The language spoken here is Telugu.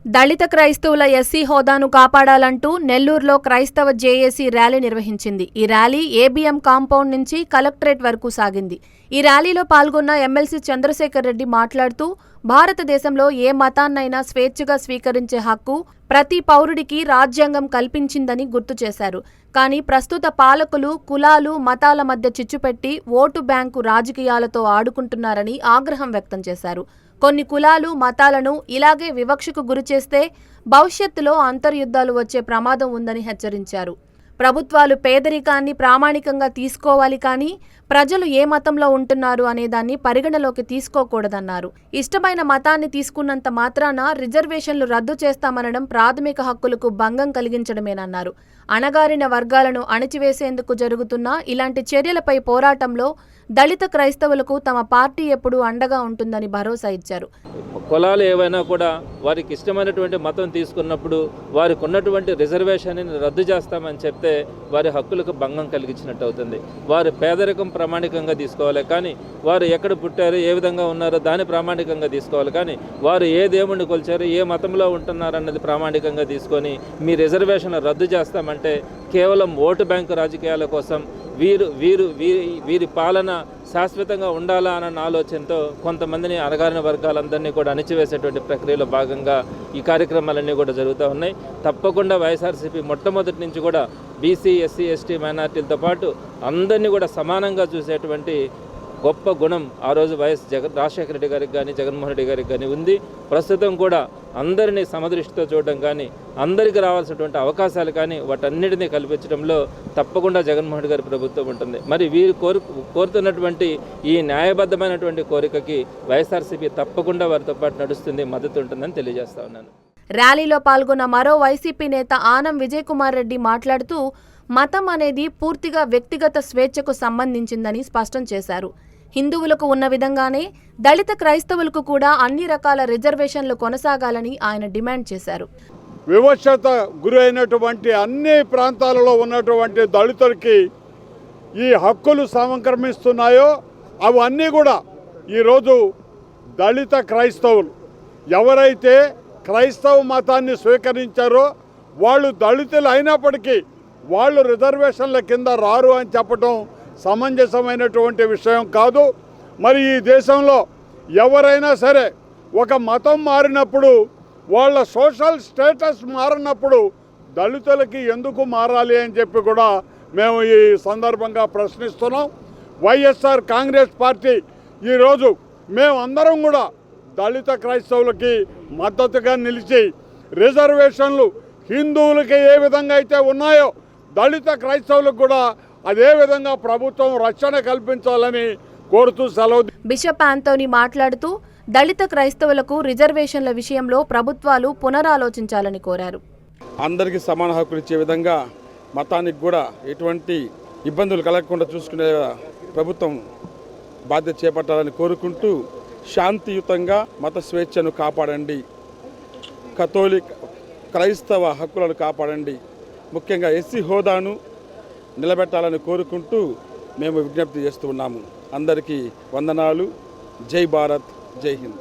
దళిత క్రైస్తవుల ఎస్సీ హోదాను కాపాడాలంటూ నెల్లూరులో క్రైస్తవ జేఏసీ ర్యాలీ నిర్వహించింది. ఈ ర్యాలీ ఏబీఎం కాంపౌండ్ నుంచి కలెక్టరేట్ వరకు సాగింది. ఈ ర్యాలీలో పాల్గొన్న ఎమ్మెల్సీ చంద్రశేఖర్ రెడ్డి మాట్లాడుతూ, భారతదేశంలో ఏ మతాన్నైనా స్వేచ్ఛగా స్వీకరించే హక్కు ప్రతి పౌరుడికి రాజ్యాంగం కల్పించిందని గుర్తు చేశారు. కానీ ప్రస్తుత పాలకులు కులాలు, మతాల మధ్య చిచ్చుపెట్టి ఓటు బ్యాంకు రాజకీయాలతో ఆడుకుంటున్నారని ఆగ్రహం వ్యక్తం చేశారు. కొన్ని కులాలు, మతాలను ఇలాగే వివక్షకు గురిచేస్తే భవిష్యత్తులో అంతర్యుద్ధాలు వచ్చే ప్రమాదం ఉందని హెచ్చరించారు. ప్రభుత్వాలు పేదరికాన్ని ప్రామాణికంగా తీసుకోవాలి, కానీ ప్రజలు ఏ మతంలో ఉంటున్నారు అనేదాన్ని పరిగణలోకి తీసుకోకూడదన్నారు. ఇష్టమైన మతాన్ని తీసుకున్నంత మాత్రాన రిజర్వేషన్లు రద్దు చేస్తామనడం ప్రాథమిక హక్కులకు భంగం కలిగించడమేనన్నారు. అణగారిన వర్గాలను అణిచివేసేందుకు జరుగుతున్న ఇలాంటి చర్యలపై పోరాటంలో దళిత క్రైస్తవులకు తమ పార్టీ ఎప్పుడూ అండగా ఉంటుందని భరోసా ఇచ్చారు. కులాలు ఏవైనా కూడా వారికి ఇష్టమైనటువంటి మతం తీసుకున్నప్పుడు వారికి ఉన్నటువంటి రిజర్వేషన్ రద్దు చేస్తామని చెప్తే వారి హక్కులకు భంగం కలిగించినట్టు అవుతుంది. వారి పేదరికం ప్రామాణికంగా తీసుకోవాలి, కానీ వారు ఎక్కడ పుట్టారు, ఏ విధంగా ఉన్నారో దాన్ని ప్రామాణికంగా తీసుకోవాలి, కానీ వారు ఏ దేవుణ్ణి కొలిచారు, ఏ మతంలో ఉంటున్నారన్నది ప్రామాణికంగా తీసుకొని మీ రిజర్వేషన్ రద్దు చేస్తామంటే కేవలం ఓటు బ్యాంకు రాజకీయాల కోసం వీరి పాలన శాశ్వతంగా ఉండాలా అన్న ఆలోచనతో కొంతమందిని అణగారిన వర్గాలందరినీ కూడా అణిచివేసేటువంటి ప్రక్రియలో భాగంగా ఈ కార్యక్రమాలన్నీ కూడా జరుగుతూ ఉన్నాయి. తప్పకుండా వైఎస్ఆర్సీపీ మొట్టమొదటి నుంచి కూడా బీసీ, ఎస్సీ, ఎస్టీ, మైనార్టీలతో పాటు అందరినీ కూడా సమానంగా చూసేటువంటి గొప్ప గుణం ఆ రోజు రాజశేఖర రెడ్డి గారికి కానీ జగన్మోహన్ రెడ్డి గారికి కానీ ఉంది. ప్రస్తుతం కూడా అందరినీ సమదృష్టితో చూడడం కానీ, అందరికీ రావాల్సినటువంటి అవకాశాలు కానీ వాటన్నిటినీ కల్పించడంలో తప్పకుండా జగన్మోహన్ రెడ్డి గారి ప్రభుత్వం ఉంటుంది. మరి వీరు కోరుతున్నటువంటి ఈ న్యాయబద్ధమైనటువంటి కోరికకి వైఎస్ఆర్సీపీ తప్పకుండా వారితో పాటు నడుస్తుంది, మద్దతు ఉంటుందని తెలియజేస్తా ఉన్నాను. ర్యాలీలో పాల్గొన్న మరో వైసీపీ నేత ఆనం విజయ్ కుమార్ రెడ్డి మాట్లాడుతూ, మతం అనేది పూర్తిగా వ్యక్తిగత స్వేచ్ఛకు సంబంధించిందని స్పష్టం చేశారు. హిందువులకు ఉన్న విధంగానే దళిత క్రైస్తవులకు కూడా అన్ని రకాల రిజర్వేషన్లు కొనసాగాలని ఆయన డిమాండ్ చేశారు. వివక్షత గురైనటువంటి అన్ని ప్రాంతాలలో ఉన్నటువంటి దళితులకి ఈ హక్కులు సంక్రమిస్తున్నాయో అవన్నీ కూడా ఈరోజు దళిత క్రైస్తవులు ఎవరైతే క్రైస్తవ మతాన్ని స్వీకరించారో వాళ్ళు దళితులు అయినప్పటికీ వాళ్ళు రిజర్వేషన్ల కింద రారు అని చెప్పడం సమంజసమైనటువంటి విషయం కాదు. మరి ఈ దేశంలో ఎవరైనా సరే ఒక మతం మారినప్పుడు వాళ్ళ సోషల్ స్టేటస్ మారినప్పుడు దళితులకి ఎందుకు మారాలి అని చెప్పి కూడా మేము ఈ సందర్భంగా ప్రశ్నిస్తున్నాం. వైఎస్ఆర్ కాంగ్రెస్ పార్టీ ఈరోజు మేమందరం కూడా దళిత క్రైస్తవులకి మద్దతుగా నిలిచి రిజర్వేషన్లు హిందువులకి ఏ విధంగా అయితే ఉన్నాయో దళిత క్రైస్తవులకు కూడా అదే విధంగా ప్రభుత్వం రక్షణ కల్పించాలని కోరుతూ సెలవు. బిషప్ ఆంటోనీ మాట్లాడుతూ, దళిత క్రైస్తవులకు రిజర్వేషన్ల విషయంలో ప్రభుత్వాలు పునరాలోచించాలని కోరారు. అందరికీ సమాన హక్కులు ఇచ్చే విధంగా మతానికి కూడా ఎటువంటి ఇబ్బందులు కలగకుండా చూసుకునే ప్రభుత్వం బాధ్యత చేపట్టాలని కోరుకుంటూ, శాంతియుతంగా మత స్వేచ్ఛను కాపాడండి, క్రైస్తవ హక్కులను కాపాడండి, ముఖ్యంగా ఎస్సీ హోదాను నిలబెట్టాలని కోరుకుంటూ మేము విజ్ఞప్తి చేస్తూ ఉన్నాము. అందరికీ వందనాలు. జై భారత్, జై హింద్.